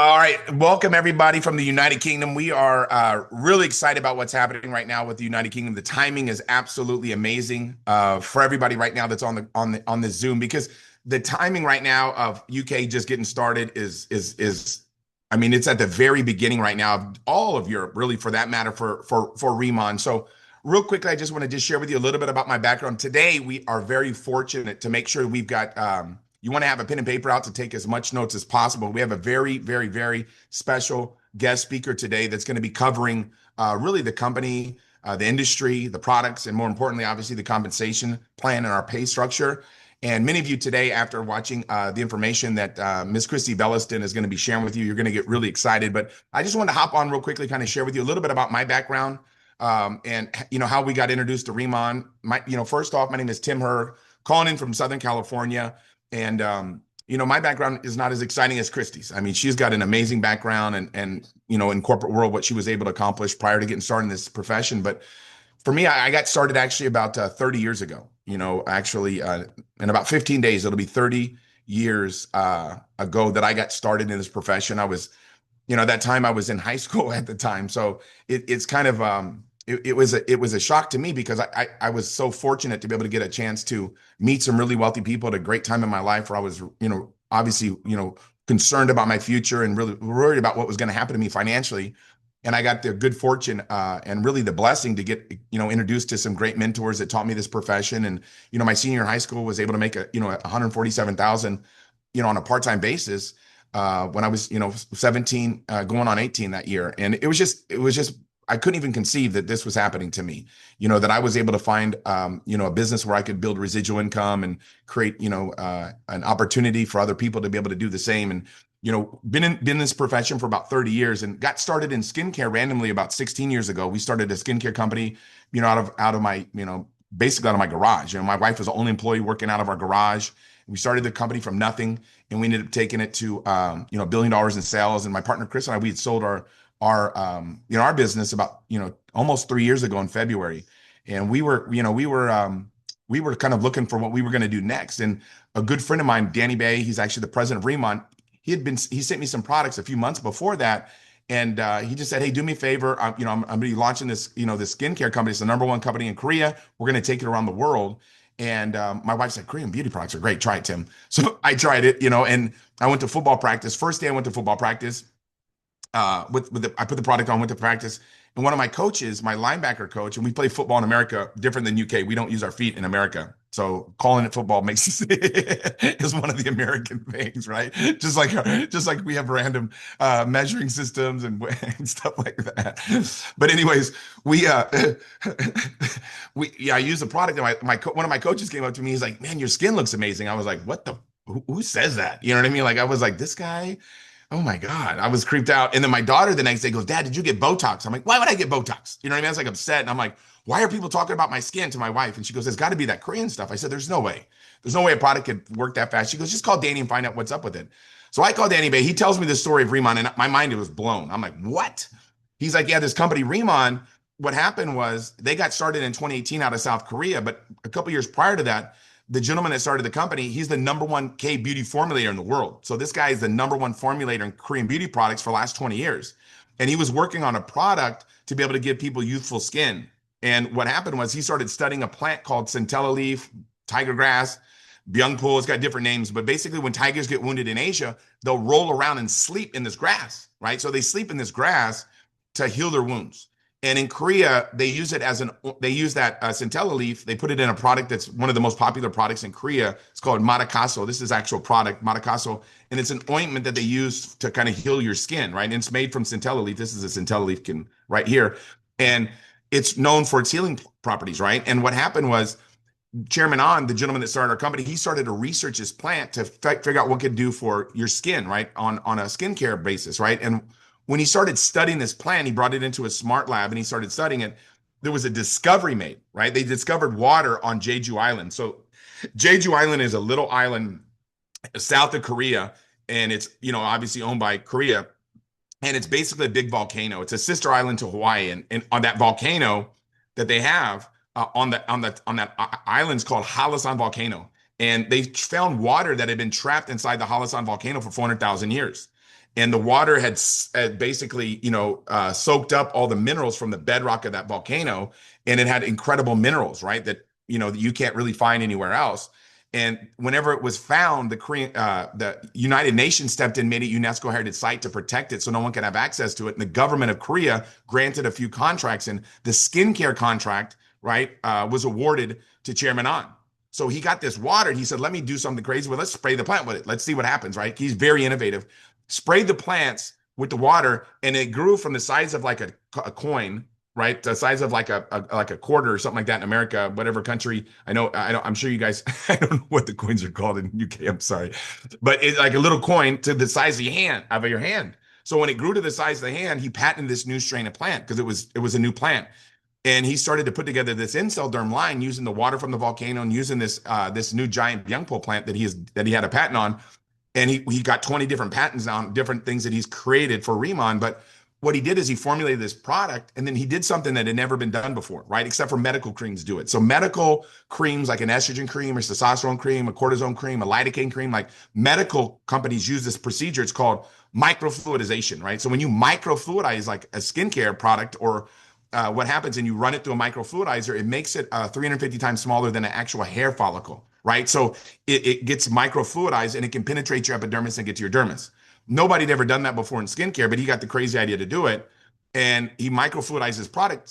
All right, welcome everybody from the United Kingdom. We are really excited about what's happening right now with the United Kingdom. The timing is absolutely amazing for everybody right now that's on the Zoom, because the timing right now of UK just getting started is I mean, it's at the very beginning right now of all of Europe, really, for that matter, for Riman. So real quickly, I just want to just share with you a little bit about my background. Today, we are very fortunate to make sure we've got you want to have a pen and paper out to take as much notes as possible. We have a very, very, very special guest speaker today that's going to be covering really the company, the industry, the products, and more importantly, obviously, the compensation plan and our pay structure. And many of you today, after watching the information that Ms. Kristie Belliston is going to be sharing with you, you're going to get really excited. But I just wanted to hop on real quickly, kind of share with you a little bit about my background, and how we got introduced to Riman. First off, my name is Tim Herr, calling in from Southern California. And my background is not as exciting as Christie's. I mean, she's got an amazing background and in corporate world, what she was able to accomplish prior to getting started in this profession. But for me, I got started actually about 30 years ago. Actually, in about 15 days, it'll be 30 years ago that I got started in this profession. I was, at that time I was in high school at the time. So it's kind of it was a shock to me, because I was so fortunate to be able to get a chance to meet some really wealthy people at a great time in my life, where I was, obviously, concerned about my future and really worried about what was going to happen to me financially. And I got the good fortune and really the blessing to get, introduced to some great mentors that taught me this profession. And, my senior in high school was able to make 147,000, on a part-time basis when I was, 17, going on 18 that year. And it was just, I couldn't even conceive that this was happening to me, that I was able to find, a business where I could build residual income and create, an opportunity for other people to be able to do the same. And, been in this profession for about 30 years, and got started in skincare randomly about 16 years ago. We started a skincare company, out of my, basically out of my garage. My wife was the only employee working out of our garage. We started the company from nothing, and we ended up taking it to, $1 billion in sales. And my partner, Chris, and I, we had sold our business about, almost 3 years ago in February. And we were kind of looking for what we were going to do next. And a good friend of mine, Danny Bay, he's actually the president of Riman. He sent me some products a few months before that. And he just said, "Hey, do me a favor. I'm going to be launching this, this skincare company. It's the number one company in Korea. We're going to take it around the world." And my wife said, "Korean beauty products are great. Try it, Tim." So I tried it, and I went to football practice. First day I went to football practice, I put the product on, went to practice, and one of my coaches, my linebacker coach, and we play football in America different than UK. We don't use our feet in America, so calling it football makes is one of the American things, right? Just like we have random measuring systems and stuff like that. But anyways, we I use the product, and one of my coaches came up to me. He's like, "Man, your skin looks amazing." I was like, "What the? Who says that?" You know what I mean? Like, I was like, "This guy." Oh my God. I was creeped out. And then my daughter the next day goes, "Dad, did you get Botox?" I'm like, "Why would I get Botox?" You know what I mean? I was like upset. And I'm like, "Why are people talking about my skin?" to my wife. And she goes, "There's got to be that Korean stuff." I said, "There's no way. There's no way a product could work that fast." She goes, "Just call Danny and find out what's up with it." So I called Danny Bay. He tells me the story of Riman, and my mind, it was blown. I'm like, "What?" He's like, "Yeah, this company, Riman, what happened was they got started in 2018 out of South Korea. But a couple years prior to that, the gentleman that started the company, he's the number one K beauty formulator in the world. So this guy is the number one formulator in Korean beauty products for the last 20 years. And he was working on a product to be able to give people youthful skin. And what happened was he started studying a plant called centella leaf, tiger grass, byungpul. It's got different names, but basically when tigers get wounded in Asia, they'll roll around and sleep in this grass, right? So they sleep in this grass to heal their wounds. And in Korea, they use that centella leaf. They put it in a product that's one of the most popular products in Korea. It's called matakaso. This is actual product, matakaso. And it's an ointment that they use to kind of heal your skin, right? And it's made from centella leaf. This is a centella leaf right here. And it's known for its healing properties, right? And what happened was Chairman On, the gentleman that started our company, he started to research this plant to figure out what it could do for your skin, right? On a skincare basis, right? And when he started studying this plant, he brought it into a smart lab and he started studying it. There was a discovery made, right? They discovered water on Jeju Island. So Jeju Island is a little island south of Korea, and it's, obviously owned by Korea. And it's basically a big volcano. It's a sister island to Hawaii. And on that volcano that they have on that island's called Halasan volcano. And they found water that had been trapped inside the Halasan volcano for 400,000 years. and the water had basically, soaked up all the minerals from the bedrock of that volcano, and it had incredible minerals, right? That that you can't really find anywhere else. And whenever it was found, the United Nations stepped in, made it UNESCO heritage site to protect it, so no one could have access to it. And the government of Korea granted a few contracts, and the skincare contract, right, was awarded to Chairman An. So he got this water, and he said, "Let me do something crazy. Well, let's spray the plant with it. Let's see what happens." Right? He's very innovative. Sprayed the plants with the water, and it grew from the size of like a coin, right? The size of like a quarter or something like that in America, whatever country. I'm sure you guys, I don't know what the coins are called in UK. I'm sorry, but it's like a little coin to the size of your hand. So when it grew to the size of the hand, he patented this new strain of plant because it was a new plant. And he started to put together this Inselderm line using the water from the volcano and using this new giant Byungpol plant that he had a patent on. And he got 20 different patents on different things that he's created for Riman. But what he did is he formulated this product, and then he did something that had never been done before, right? Except for medical creams do it. So medical creams like an estrogen cream or testosterone cream, a cortisone cream, a lidocaine cream, like medical companies use this procedure. It's called microfluidization, right? So when you microfluidize like a skincare product or what happens and you run it through a microfluidizer, it makes it 350 times smaller than an actual hair follicle, right? So it gets microfluidized and it can penetrate your epidermis and get to your dermis. Nobody had ever done that before in skincare, but he got the crazy idea to do it. And he microfluidized his product,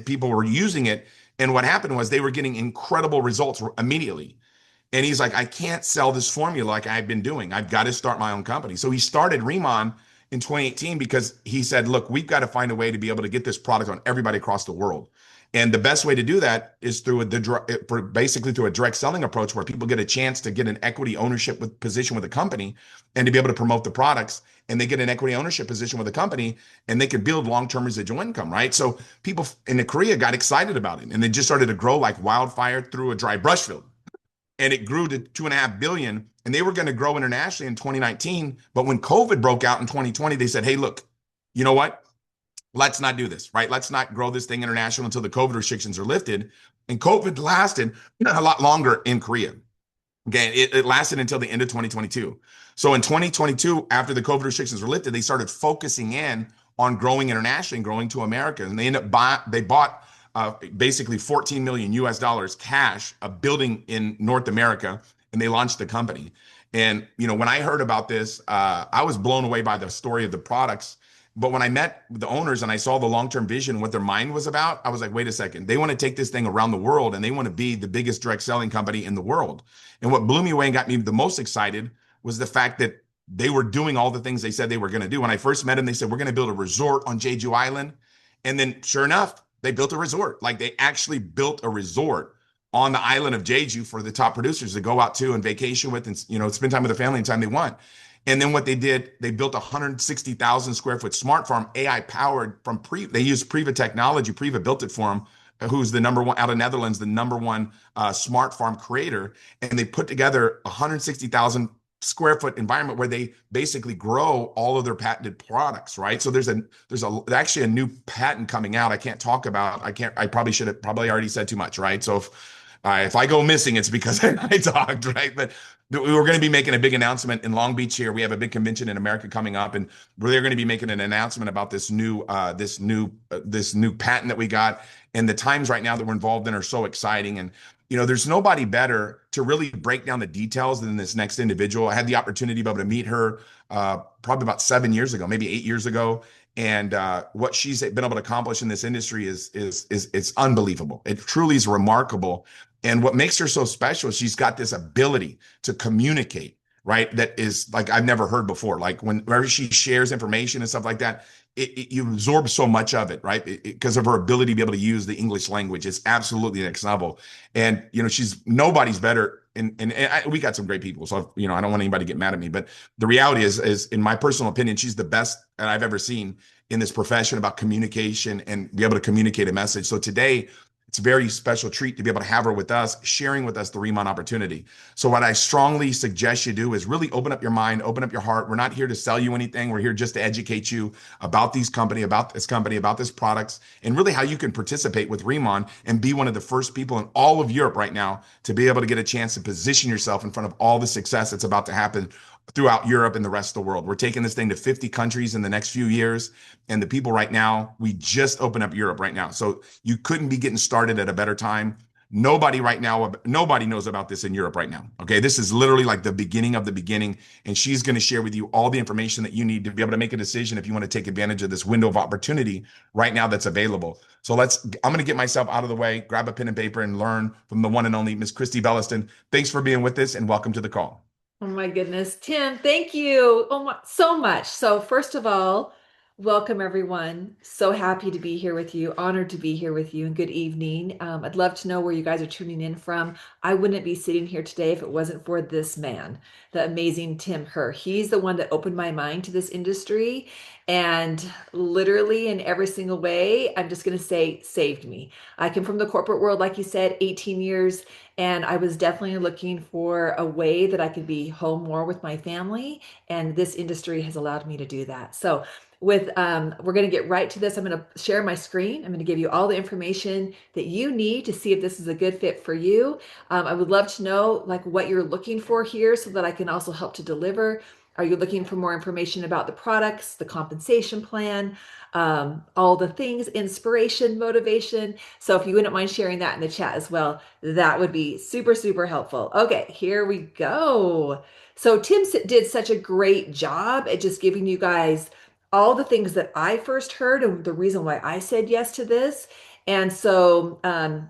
people were using it. And what happened was they were getting incredible results immediately. And he's like, I can't sell this formula like I've been doing. I've got to start my own company. So he started Riman in 2018 because he said, look, we've got to find a way to be able to get this product on everybody across the world. And the best way to do that is basically through a direct selling approach where people get a chance to get an equity ownership position with a company and to be able to promote the products, and they get an equity ownership position with a company and they can build long-term residual income, right? So people in Korea got excited about it and they just started to grow like wildfire through a dry brush field. And it grew to 2.5 billion, and they were going to grow internationally in 2019. But when COVID broke out in 2020, they said, hey, look, you know what? Let's not do this, right? Let's not grow this thing international until the COVID restrictions are lifted. And COVID lasted a lot longer in Korea. Okay, it lasted until the end of 2022. So in 2022, after the COVID restrictions were lifted, they started focusing in on growing internationally and growing to America. And they bought basically 14 million US dollars cash, a building in North America, and they launched the company. And when I heard about this, I was blown away by the story of the products. But when I met the owners and I saw the long-term vision, what their mind was about, I was like, wait a second. They want to take this thing around the world and they want to be the biggest direct selling company in the world. And what blew me away and got me the most excited was the fact that they were doing all the things they said they were going to do. When I first met them, they said, we're going to build a resort on Jeju Island. And then sure enough, they built a resort. Like they actually built a resort on the island of Jeju for the top producers to go out to and vacation with and, spend time with their family anytime they want. And then what they did, they built a 160,000 square foot smart farm, AI powered from they used Priva technology. Priva built it for them, who's the number one out of Netherlands, the number one smart farm creator. And they put together 160,000 square foot environment where they basically grow all of their patented products, right? So there's actually a new patent coming out. I can't talk about, I probably should have already said too much, right? So if I go missing, it's because I talked, right? But we were going to be making a big announcement in Long Beach here. We have a big convention in America coming up, and we're going to be making an announcement about this new patent that we got. And the times right now that we're involved in are so exciting. And there's nobody better to really break down the details than this next individual. I had the opportunity to be able to meet her probably about 7 years ago, maybe 8 years ago. And what she's been able to accomplish in this industry is unbelievable. It truly is remarkable. And what makes her so special is she's got this ability to communicate, right? That is like I've never heard before. Like whenever she shares information and stuff like that, you absorb so much of it, right? Because of her ability to be able to use the English language. It's absolutely next level. And, nobody's better. And we got some great people. So, I don't want anybody to get mad at me. But the reality is, in my personal opinion, she's the best that I've ever seen in this profession about communication and be able to communicate a message. So today, it's a very special treat to be able to have her with us, sharing with us the Riman opportunity. So what I strongly suggest you do is really open up your mind, open up your heart. We're not here to sell you anything. We're here just to educate you about this company, about this products, and really how you can participate with Riman and be one of the first people in all of Europe right now to be able to get a chance to position yourself in front of all the success that's about to happen throughout Europe and the rest of the world. We're taking this thing to 50 countries in the next few years. And the people right now, we just opened up Europe right now. So you couldn't be getting started at a better time. Nobody right now, nobody knows about this in Europe right now. Okay. This is literally like the beginning of the beginning. And she's going to share with you all the information that you need to be able to make a decision if you want to take advantage of this window of opportunity right now that's available. So I'm going to get myself out of the way, grab a pen and paper, and learn from the one and only Miss Kristie Belliston. Thanks for being with us and welcome to the call. Oh my goodness, Tim, thank you so much. So first of all, welcome everyone. So happy to be here with you. Honored to be here with you, and good evening. I'd love to know where you guys are tuning in from. I wouldn't be sitting here today if it wasn't for this man, the amazing Tim Herr. He's the one that opened my mind to this industry, and literally in every single way, I'm just going to say saved me. I come from the corporate world, like you said, 18 years. And I was definitely looking for a way that I could be home more with my family. And this industry has allowed me to do that. So we're going to get right to this. I'm going to share my screen. I'm going to give you all the information that you need to see if this is a good fit for you. I would love to know like what you're looking for here so that I can also help to deliver. Are you looking for more information about the products, the compensation plan, all the things, inspiration, motivation? So if you wouldn't mind sharing that in the chat as well, that would be super, super helpful. Okay, here we go. So Tim did such a great job at just giving you guys all the things that I first heard and the reason why I said yes to this. And so I'm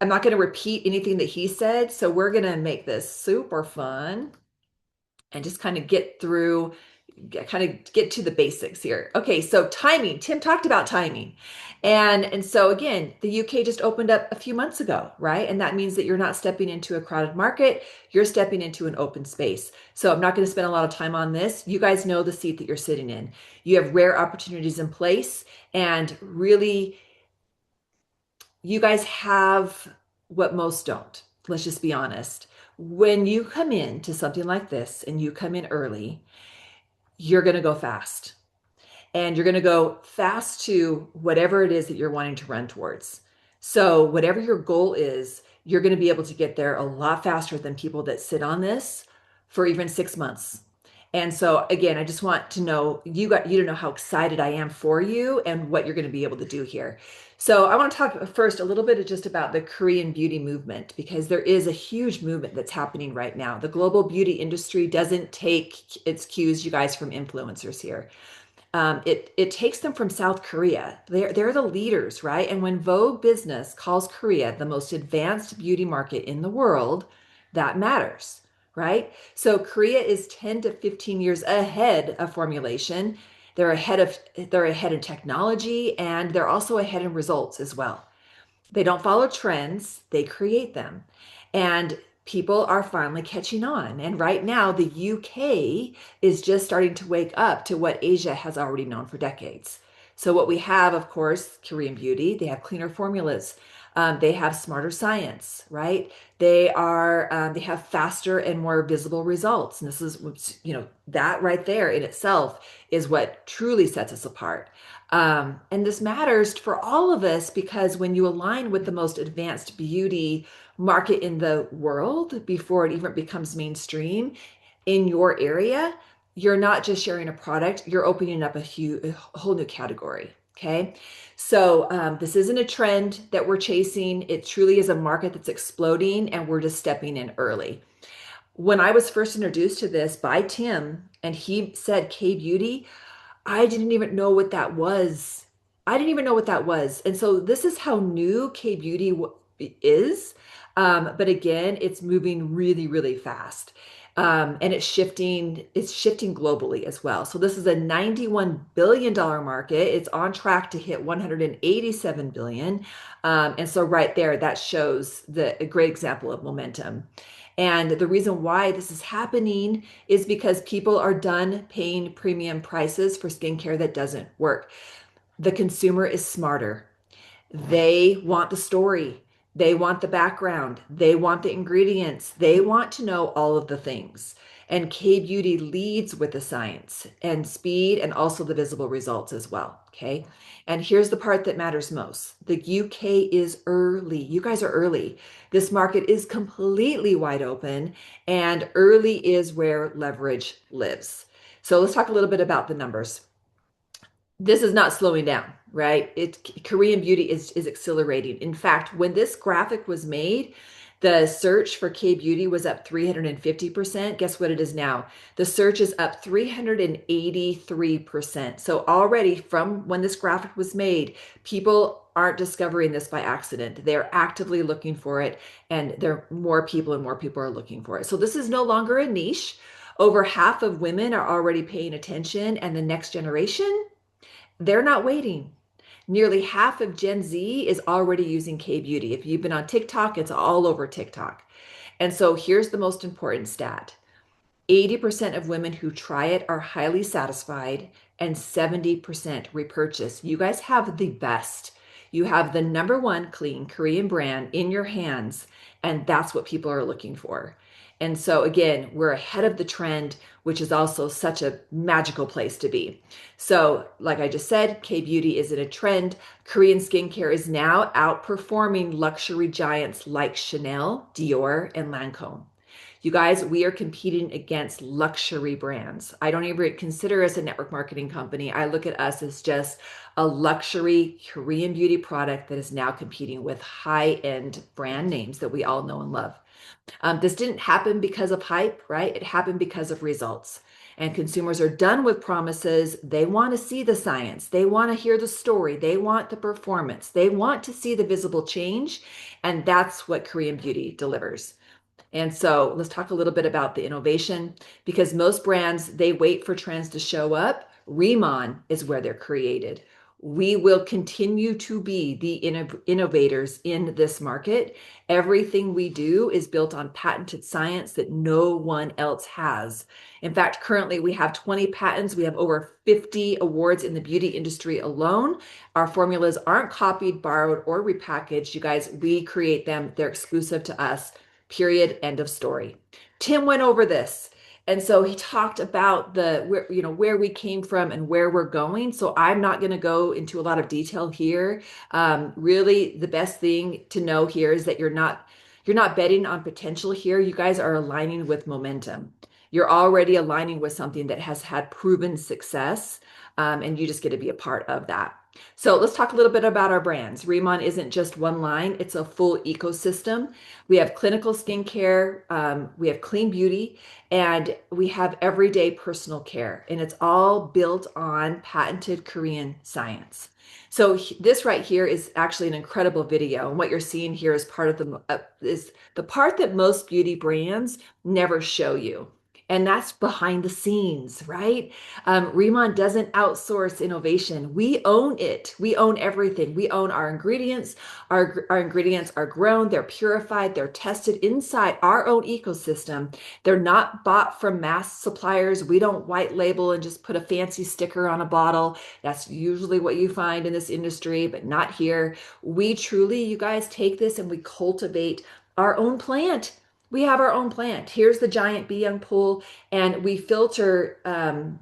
not going to repeat anything that he said. So we're going to make this super fun and just kind of get to the basics here. Okay, so timing. Tim talked about timing. And so again, the UK just opened up a few months ago, right? And that means that you're not stepping into a crowded market, you're stepping into an open space. So I'm not going to spend a lot of time on this. You guys know the seat that you're sitting in. You have rare opportunities in place, and really you guys have what most don't. Let's just be honest. When you come in to something like this and you come in early, you're going to go fast, and you're going to go fast to whatever it is that you're wanting to run towards. So, whatever your goal is, you're going to be able to get there a lot faster than people that sit on this for even 6 months. And so, again, I just want to know you to know how excited I am for you and what you're going to be able to do here. So, I want to talk first a little bit just about the Korean beauty movement, because there is a huge movement that's happening right now. The global beauty industry doesn't take its cues, you guys, from influencers here. It takes them from South Korea. They're the leaders, right? And when Vogue Business calls Korea the most advanced beauty market in the world, that matters, right? So Korea is 10 to 15 years ahead of formulation. They're ahead in technology, and they're also ahead in results as well. They don't follow trends, they create them. And people are finally catching on. And right now, the UK is just starting to wake up to what Asia has already known for decades. So, what we have, of course, Korean beauty, they have cleaner formulas. They have smarter science, right? They have faster and more visible results. And this is, that right there in itself is what truly sets us apart. And this matters for all of us because when you align with the most advanced beauty market in the world before it even becomes mainstream in your area, you're not just sharing a product, you're opening up a whole new category. Okay. So this isn't a trend that we're chasing. It truly is a market that's exploding, and we're just stepping in early. When I was first introduced to this by Tim and he said K Beauty, I didn't even know what that was. I didn't even know what that was. And so this is how new K Beauty is. But again, it's moving really, really fast. And it's shifting globally as well. So this is a $91 billion market. It's on track to hit 187 billion. And so right there, that shows a great example of momentum. And the reason why this is happening is because people are done paying premium prices for skincare that doesn't work. The consumer is smarter. They want the story. They want the background. They want the ingredients. They want to know all of the things. And K Beauty leads with the science and speed and also the visible results as well. Okay. And here's the part that matters most. The UK is early. You guys are early. This market is completely wide open, and early is where leverage lives. So let's talk a little bit about the numbers. This is not slowing down, right? Korean beauty is accelerating. In fact, when this graphic was made, the search for K beauty was up 350%. Guess what it is now? The search is up 383%. So already from when this graphic was made, people aren't discovering this by accident. They're actively looking for it, and there are more people and more people are looking for it. So this is no longer a niche. Over half of women are already paying attention, and the next generation, they're not waiting. Nearly half of Gen Z is already using K beauty. If you've been on TikTok, it's all over TikTok. And so here's the most important stat: 80% of women who try it are highly satisfied, and 70% repurchase. You guys have the best. You have the number one clean Korean brand in your hands, and that's what people are looking for. And so, again, we're ahead of the trend, which is also such a magical place to be. So, like I just said, K beauty is in a trend. Korean skincare is now outperforming luxury giants like Chanel, Dior, and Lancome. You guys, we are competing against luxury brands. I don't even consider us a network marketing company. I look at us as just a luxury Korean beauty product that is now competing with high-end brand names that we all know and love. This didn't happen because of hype, right? It happened because of results. And consumers are done with promises. They want to see the science. They want to hear the story. They want the performance. They want to see the visible change. And that's what Korean beauty delivers. And so let's talk a little bit about the innovation, because most brands, they wait for trends to show up. Riman is where they're created. We will continue to be the innovators in this market. Everything we do is built on patented science that no one else has. In fact, currently we have 20 patents. We have over 50 awards in the beauty industry alone. Our formulas aren't copied, borrowed, or repackaged. You guys, we create them. They're exclusive to us. Period. End of story. Tim went over this. And so he talked about where we came from and where we're going. So I'm not going to go into a lot of detail here. Really, the best thing to know here is that you're not betting on potential here. You guys are aligning with momentum. You're already aligning with something that has had proven success, and you just get to be a part of that. So let's talk a little bit about our brands. Rimmon isn't just one line, it's a full ecosystem. We have clinical skincare, we have clean beauty, and we have everyday personal care. And it's all built on patented Korean science. So this right here is actually an incredible video. And what you're seeing here is is the part that most beauty brands never show you. And that's behind the scenes, right? Rimmon doesn't outsource innovation. We own it. We own everything. We own our ingredients. Our ingredients are grown, they're purified, they're tested inside our own ecosystem. They're not bought from mass suppliers. We don't white label and just put a fancy sticker on a bottle. That's usually what you find in this industry, but not here. We truly, you guys, take this and we cultivate our own plant. We have our own plant. Here's the giant bee young pool, and we filter and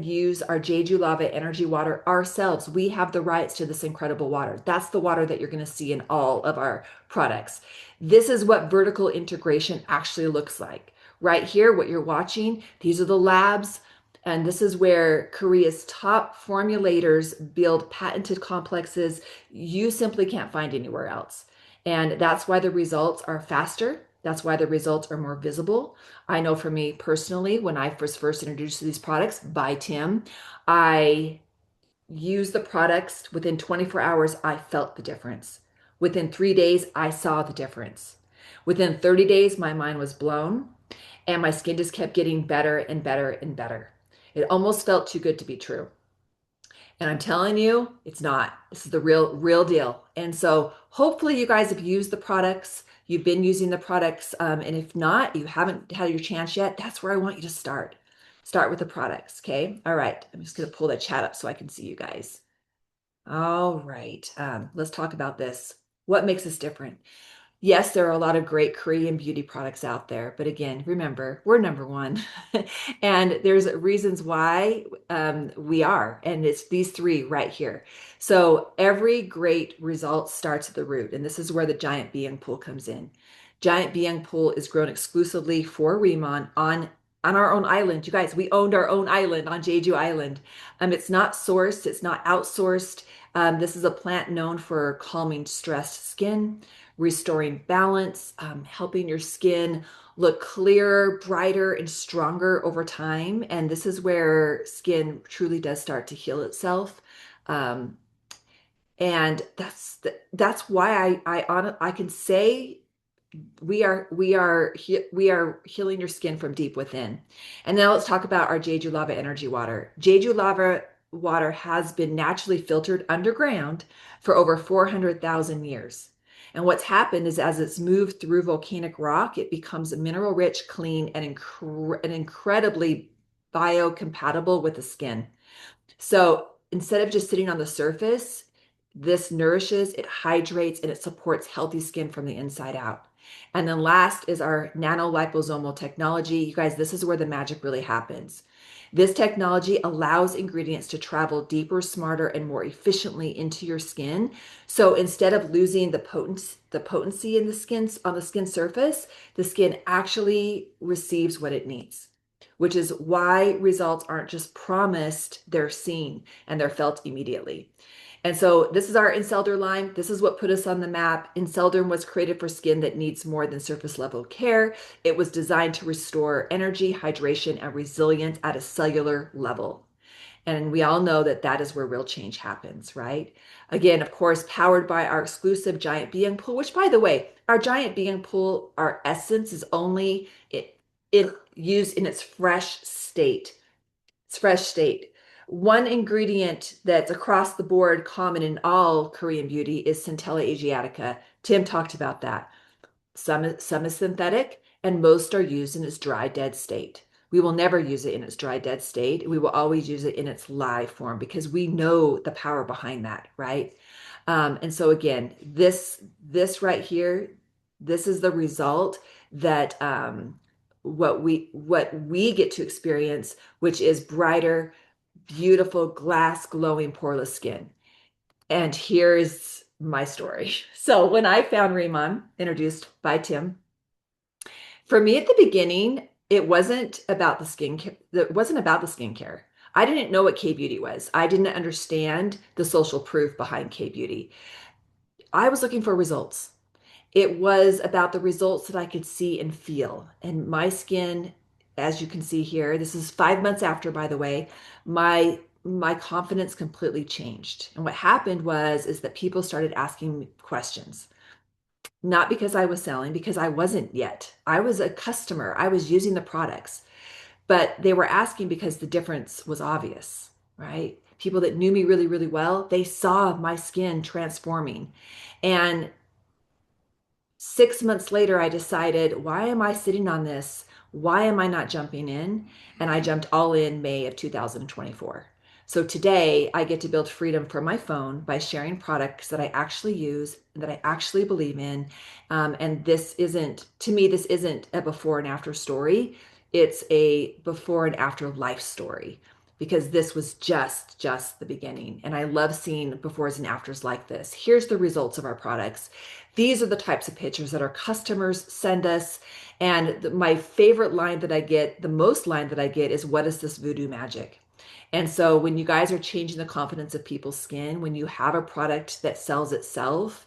use our Jeju lava energy water ourselves. We have the rights to this incredible water. That's the water that you're going to see in all of our products. This is what vertical integration actually looks like. Right here, what you're watching, these are the labs. And this is where Korea's top formulators build patented complexes you simply can't find anywhere else. And that's why the results are faster. That's why the results are more visible. I know for me personally, when I was first introduced to these products by Tim, I used the products. Within 24 hours, I felt the difference. Within 3 days, I saw the difference. Within 30 days, my mind was blown, and my skin just kept getting better and better and better. It almost felt too good to be true. And I'm telling you, it's not. This is the real deal. And so hopefully you guys have used the products. You've been using the products. And if not, you haven't had your chance yet, that's where I want you to start. Start with the products. Okay. All right. I'm just going to pull that chat up so I can see you guys. All right. Let's talk about this. What makes us different? Yes, there are a lot of great Korean beauty products out there, but again, remember, we're number one. And there's reasons why we are, and it's these three right here. So every great result starts at the root, and this is where the giant being pool comes in. Giant being pool is grown exclusively for Riman on our own island. You guys, we owned our own island on Jeju Island. It's not sourced, it's not outsourced. This is a plant known for calming stressed skin, restoring balance, helping your skin look clearer, brighter, and stronger over time. And this is where skin truly does start to heal itself. Um, and that's why I can say we are healing your skin from deep within. And now let's talk about our Jeju Lava Energy Water. Jeju Lava water has been naturally filtered underground for over 400,000 years. And what's happened is as it's moved through volcanic rock, it becomes mineral rich, clean, and incredibly biocompatible with the skin. So instead of just sitting on the surface, this nourishes, it hydrates, and it supports healthy skin from the inside out. And then last is our nanoliposomal technology. You guys, this is where the magic really happens. This technology allows ingredients to travel deeper, smarter, and more efficiently into your skin. So instead of losing the potency in the skin on the skin surface, the skin actually receives what it needs, which is why results aren't just promised, they're seen and they're felt immediately. And so this is our Incelder line. This is what put us on the map. Incelder was created for skin that needs more than surface level care. It was designed to restore energy, hydration, and resilience at a cellular level. And we all know that that is where real change happens, right? Again, of course, powered by our exclusive giant being pool, which by the way, our giant being pool, our essence is only it used in its fresh state. It's fresh state. One ingredient that's across the board common in all Korean beauty is Centella Asiatica. Tim talked about that. Some is synthetic, and most are used in its dry, dead state. We will never use it in its dry, dead state. We will always use it in its live form because we know the power behind that, right? And so again, this right here, this is the result that what we get to experience, which is brighter, beautiful, glass, glowing, poreless skin. And here's my story. So when I found Riman, introduced by Tim, for me at the beginning, it wasn't about the skincare. It wasn't about the skincare. I didn't know what K beauty was. I didn't understand the social proof behind K beauty. I was looking for results. It was about the results that I could see and feel. And my skin, as you can see here, this is 5 months after, by the way, my confidence completely changed. And what happened was is that people started asking me questions. Not because I was selling, because I wasn't yet. I was a customer. I was using the products, but they were asking because the difference was obvious, right? People that knew me really, really well, they saw my skin transforming. And 6 months later, I decided, why am I sitting on this? Why am I not jumping in? And I jumped all in May of 2024. So today I get to build freedom from my phone by sharing products that I actually use and that I actually believe in. And this isn't, to me, this isn't a before and after story. It's a before and after life story because this was just the beginning. And I love seeing befores and afters like this. Here's the results of our products. These are the types of pictures that our customers send us. And my favorite line that I get, the most line that I get is, what is this voodoo magic? And so when you guys are changing the confidence of people's skin, when you have a product that sells itself,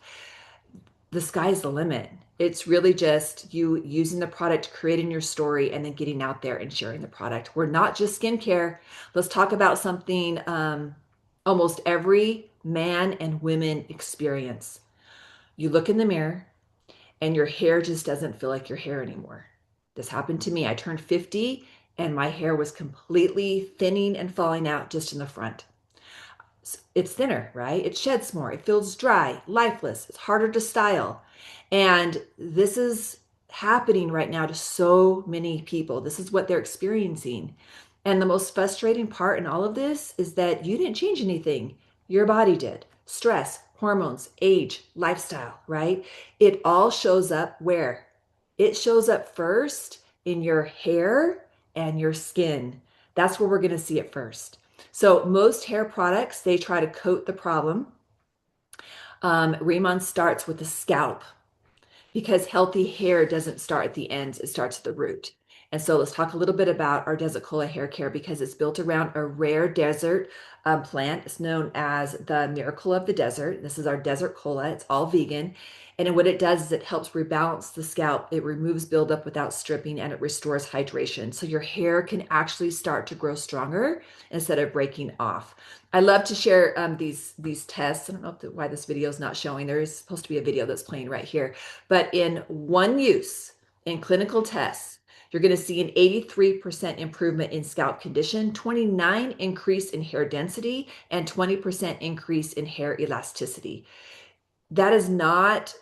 the sky's the limit. It's really just you using the product, creating your story, and then getting out there and sharing the product. We're not just skincare. Let's talk about something almost every man and women experience. You look in the mirror and your hair just doesn't feel like your hair anymore. This happened to me. I turned 50 and my hair was completely thinning and falling out just in the front. It's thinner, right? It sheds more. It feels dry, lifeless. It's harder to style. And this is happening right now to so many people. This is what they're experiencing. And the most frustrating part in all of this is that you didn't change anything. Your body did. Stress, hormones, age, lifestyle, right? It all shows up where? It shows up first in your hair and your skin. That's where we're going to see it first. So most hair products, they try to coat the problem. Riman starts with the scalp because healthy hair doesn't start at the ends, it starts at the root. And so let's talk a little bit about our Desert Cola hair care because it's built around a rare desert plant. It's known as the miracle of the desert. This is our Desert Cola. It's all vegan. And what it does is it helps rebalance the scalp. It removes buildup without stripping and it restores hydration. So your hair can actually start to grow stronger instead of breaking off. I love to share these tests. I don't know why this video is not showing. There is supposed to be a video that's playing right here. But in one use, in clinical tests, you're going to see an 83% improvement in scalp condition, 29 increase in hair density, and 20% increase in hair elasticity. That is not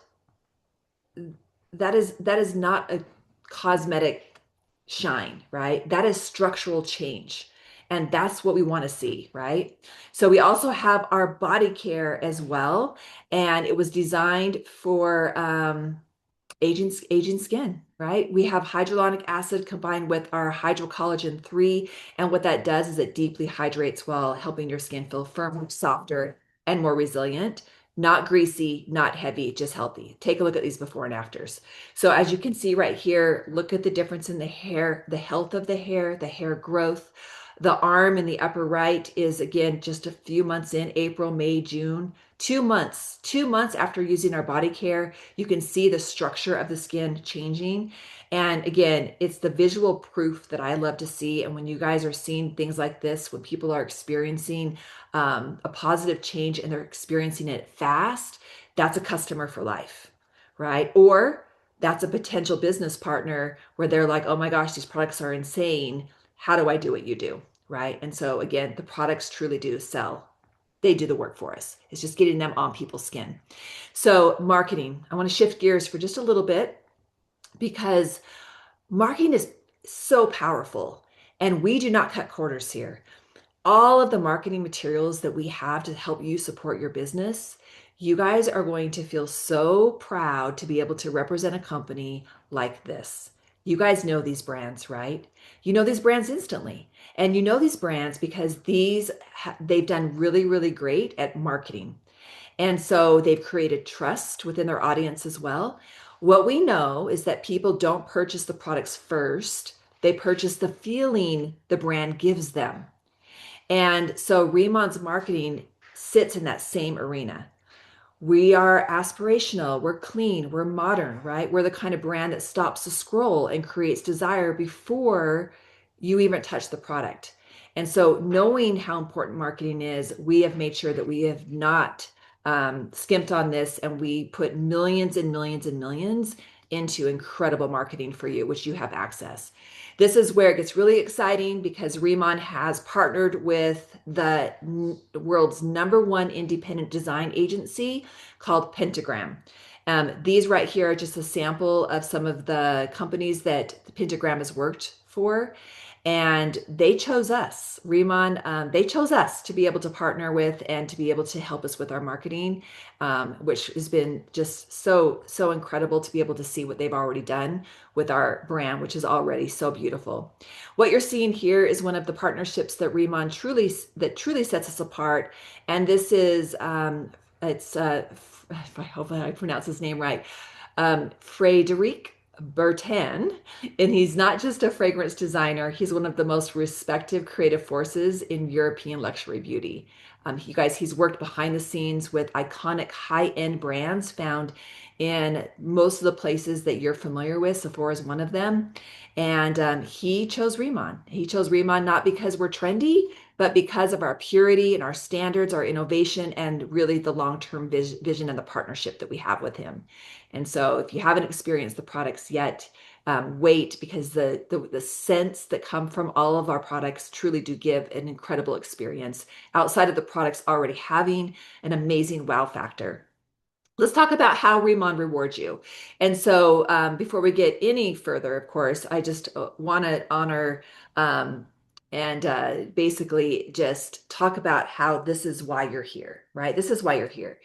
that is not a cosmetic shine, right? That is structural change. And that's what we want to see, right? So we also have our body care as well. And it was designed for aging skin, right? We have hyaluronic acid combined with our hydrocollagen 3. And what that does is it deeply hydrates while helping your skin feel firmer, softer, and more resilient. Not greasy, not heavy, just healthy. Take a look at these before and afters. So as you can see right here, look at the difference in the hair, the health of the hair growth. The arm in the upper right is again just a few months in, April, May, June. 2 months after using our body care, you can see the structure of the skin changing. And again, it's the visual proof that I love to see. And when you guys are seeing things like this, when people are experiencing a positive change and they're experiencing it fast, that's a customer for life, right? Or that's a potential business partner where they're like, oh my gosh, these products are insane. How do I do what you do? Right. And so again, the products truly do sell. They do the work for us. It's just getting them on people's skin. So, marketing, I want to shift gears for just a little bit because marketing is so powerful and we do not cut corners here. All of the marketing materials that we have to help you support your business, you guys are going to feel so proud to be able to represent a company like this. You guys know these brands, right? You know these brands instantly. And you know these brands because they've done really, really great at marketing. And so they've created trust within their audience as well. What we know is that people don't purchase the products first, they purchase the feeling the brand gives them. And so Rimon's marketing sits in that same arena. We are aspirational, we're clean, we're modern, right? We're the kind of brand that stops the scroll and creates desire before you even touch the product. And so, knowing how important marketing is, we have made sure that we have not skimped on this and we put millions and millions and millions into incredible marketing for you, which you have access. This is where it gets really exciting because Riman has partnered with the world's #1 independent design agency called Pentagram. These right here are just a sample of some of the companies that Pentagram has worked for. And they chose us, Riman, they chose us to be able to partner with and to be able to help us with our marketing, which has been just so, so incredible to be able to see what they've already done with our brand, which is already so beautiful. What you're seeing here is one of the partnerships that Riman truly sets us apart. And this is, I hope I pronounce his name right, Frederic Bertin, and he's not just a fragrance designer, he's one of the most respected creative forces in European luxury beauty. You guys, he's worked behind the scenes with iconic high-end brands found in most of the places that you're familiar with. Sephora is one of them. And he chose Riman. He chose Riman not because we're trendy, but because of our purity and our standards, our innovation, and really the long-term vision and the partnership that we have with him. And so if you haven't experienced the products yet, wait because the scents that come from all of our products truly do give an incredible experience outside of the products already having an amazing wow factor. Let's talk about how Riman rewards you. And so before we get any further, of course, I just want to honor and basically just talk about how this is why you're here, right? This is why you're here.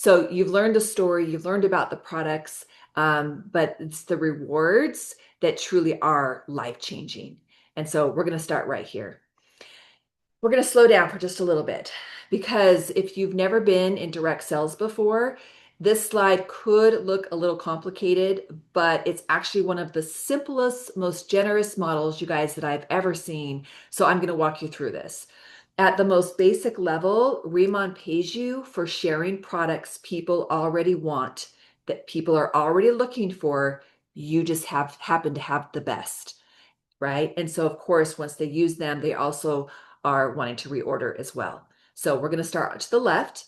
So you've learned the story, you've learned about the products, but it's the rewards that truly are life-changing. And so we're going to start right here. We're going to slow down for just a little bit because if you've never been in direct sales before, this slide could look a little complicated, but it's actually one of the simplest, most generous models, you guys, that I've ever seen. So I'm going to walk you through this. At the most basic level, Riman pays you for sharing products people already want, that people are already looking for. You just happen to have the best, right? And so, of course, once they use them, they also are wanting to reorder as well. So we're going to start to the left.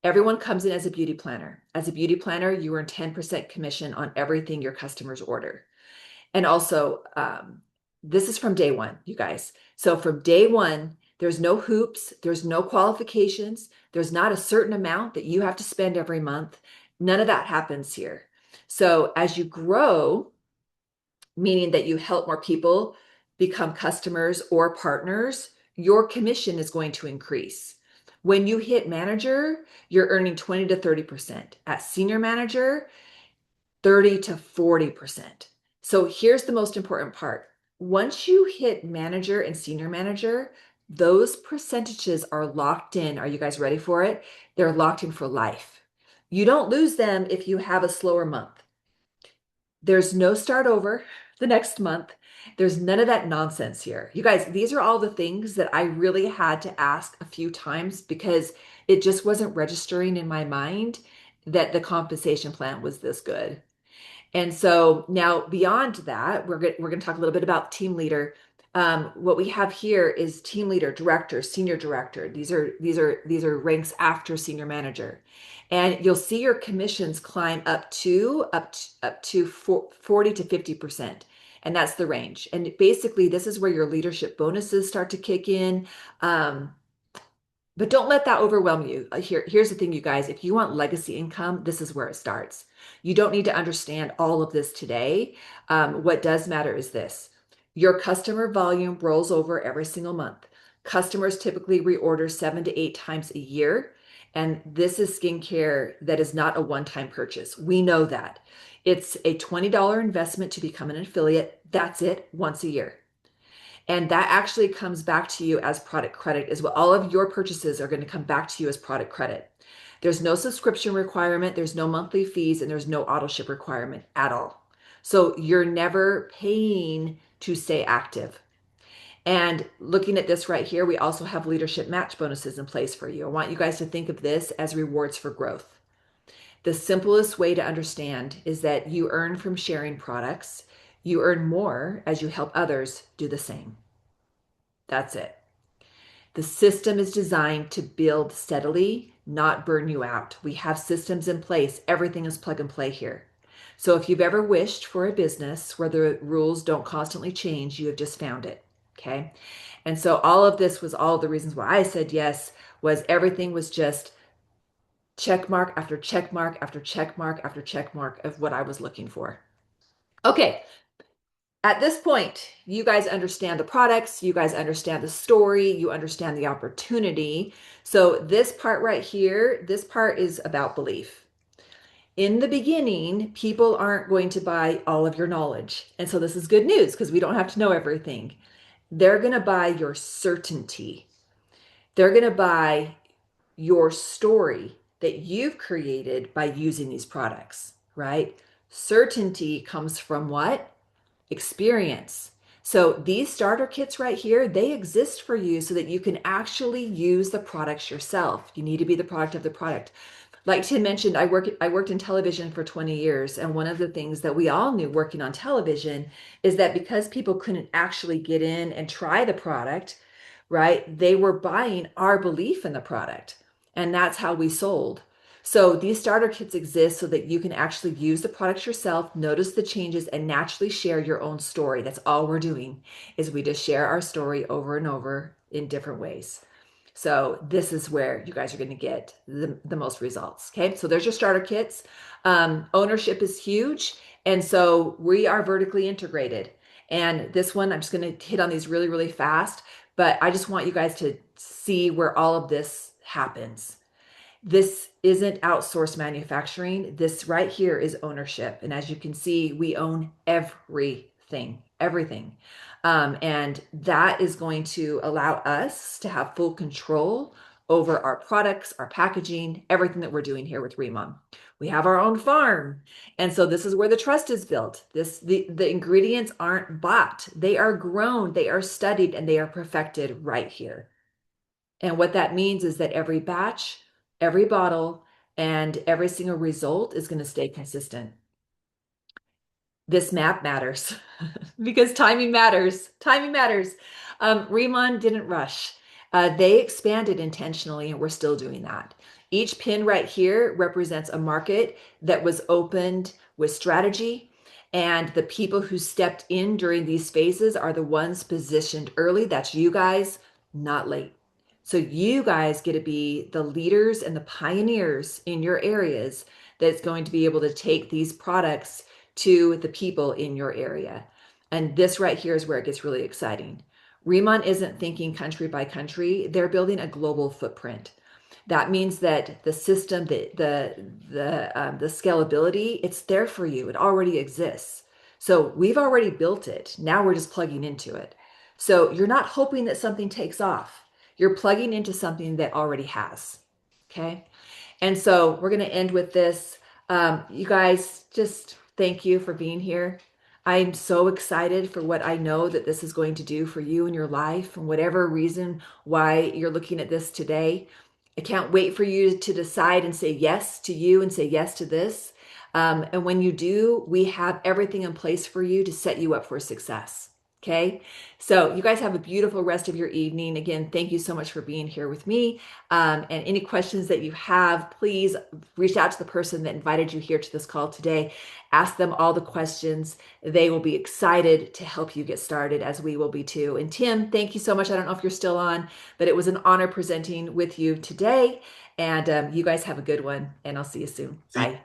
Everyone comes in as a beauty planner. As a beauty planner, you earn 10% commission on everything your customers order. And also, this is from day one, you guys. So from day one, there's no hoops, there's no qualifications, there's not a certain amount that you have to spend every month. None of that happens here. So as you grow, meaning that you help more people become customers or partners, your commission is going to increase. When you hit manager, you're earning 20 to 30%. At senior manager, 30 to 40%. So here's the most important part. Once you hit manager and senior manager, those percentages are locked in. Are you guys ready for it? They're locked in for life. You don't lose them if you have a slower month. There's no start over the next month. There's none of that nonsense here. You guys, these are all the things that I really had to ask a few times because it just wasn't registering in my mind that the compensation plan was this good. And so now beyond that, we're going to talk a little bit about team leader. What we have here is team leader, director, senior director. These are ranks after senior manager. And you'll see your commissions climb up to 40 to 50%. And that's the range. And basically, this is where your leadership bonuses start to kick in. But don't let that overwhelm you. Here's the thing, you guys. If you want legacy income, this is where it starts. You don't need to understand all of this today. What does matter is this. Your customer volume rolls over every single month. Customers typically reorder 7 to 8 times a year. And this is skincare that is not a one-time purchase. We know that. It's a $20 investment to become an affiliate. That's it, once a year. And that actually comes back to you as product credit as well. All of your purchases are going to come back to you as product credit. There's no subscription requirement, there's no monthly fees, and there's no auto ship requirement at all. So you're never paying to stay active. And looking at this right here, we also have leadership match bonuses in place for you. I want you guys to think of this as rewards for growth. The simplest way to understand is that you earn from sharing products. You earn more as you help others do the same. That's it. The system is designed to build steadily, not burn you out. We have systems in place. Everything is plug and play here. So if you've ever wished for a business where the rules don't constantly change, you have just found it. Okay. And so all of this was all the reasons why I said yes, was everything was just check mark after check mark after check mark after check mark of what I was looking for. Okay. At this point, you guys understand the products, you guys understand the story, you understand the opportunity. So this part right here, this part is about belief. In the beginning, people aren't going to buy all of your knowledge. And so this is good news because we don't have to know everything. They're going to buy your certainty. They're going to buy your story that you've created by using these products, right? Certainty comes from what? Experience. So these starter kits right here, they exist for you so that you can actually use the products yourself. You need to be the product of the product. Like Tim mentioned, I worked in television for 20 years, and one of the things that we all knew working on television is that because people couldn't actually get in and try the product, right? They were buying our belief in the product, and that's how we sold. So these starter kits exist so that you can actually use the products yourself, notice the changes, and naturally share your own story. That's all we're doing is we just share our story over and over in different ways. So this is where you guys are going to get the most results. Okay, so there's your starter kits. Ownership is huge. And so we are vertically integrated. And this one, I'm just going to hit on these really, really fast. But I just want you guys to see where all of this happens. This isn't outsourced manufacturing. This right here is ownership. And as you can see, we own everything, everything. And that is going to allow us to have full control over our products, our packaging, everything that we're doing here with Riman. We have our own farm. And so this is where the trust is built. The ingredients aren't bought. They are grown, they are studied, and they are perfected right here. And what that means is that every batch, every bottle, and every single result is going to stay consistent. This map matters because timing matters. Timing matters. Riman didn't rush. They expanded intentionally, and we're still doing that. Each pin right here represents a market that was opened with strategy, and the people who stepped in during these phases are the ones positioned early. That's you guys, not late. So you guys get to be the leaders and the pioneers in your areas that's going to be able to take these products to the people in your area. And this right here is where it gets really exciting. Riman isn't thinking country by country, they're building a global footprint. That means that the system, the scalability, it's there for you. It already exists. So we've already built it. Now we're just plugging into it. So you're not hoping that something takes off. You're plugging into something that already has. Okay. And so we're going to end with this. You guys, just thank you for being here. I'm so excited for what I know that this is going to do for you in your life, and whatever reason why you're looking at this today. I can't wait for you to decide and say yes to you and say yes to this. And when you do, we have everything in place for you to set you up for success. Okay. So you guys have a beautiful rest of your evening. Again, thank you so much for being here with me. And any questions that you have, please reach out to the person that invited you here to this call today. Ask them all the questions. They will be excited to help you get started, as we will be too. And Tim, thank you so much. I don't know if you're still on, but it was an honor presenting with you today. And you guys have a good one, and I'll see you soon. See Bye.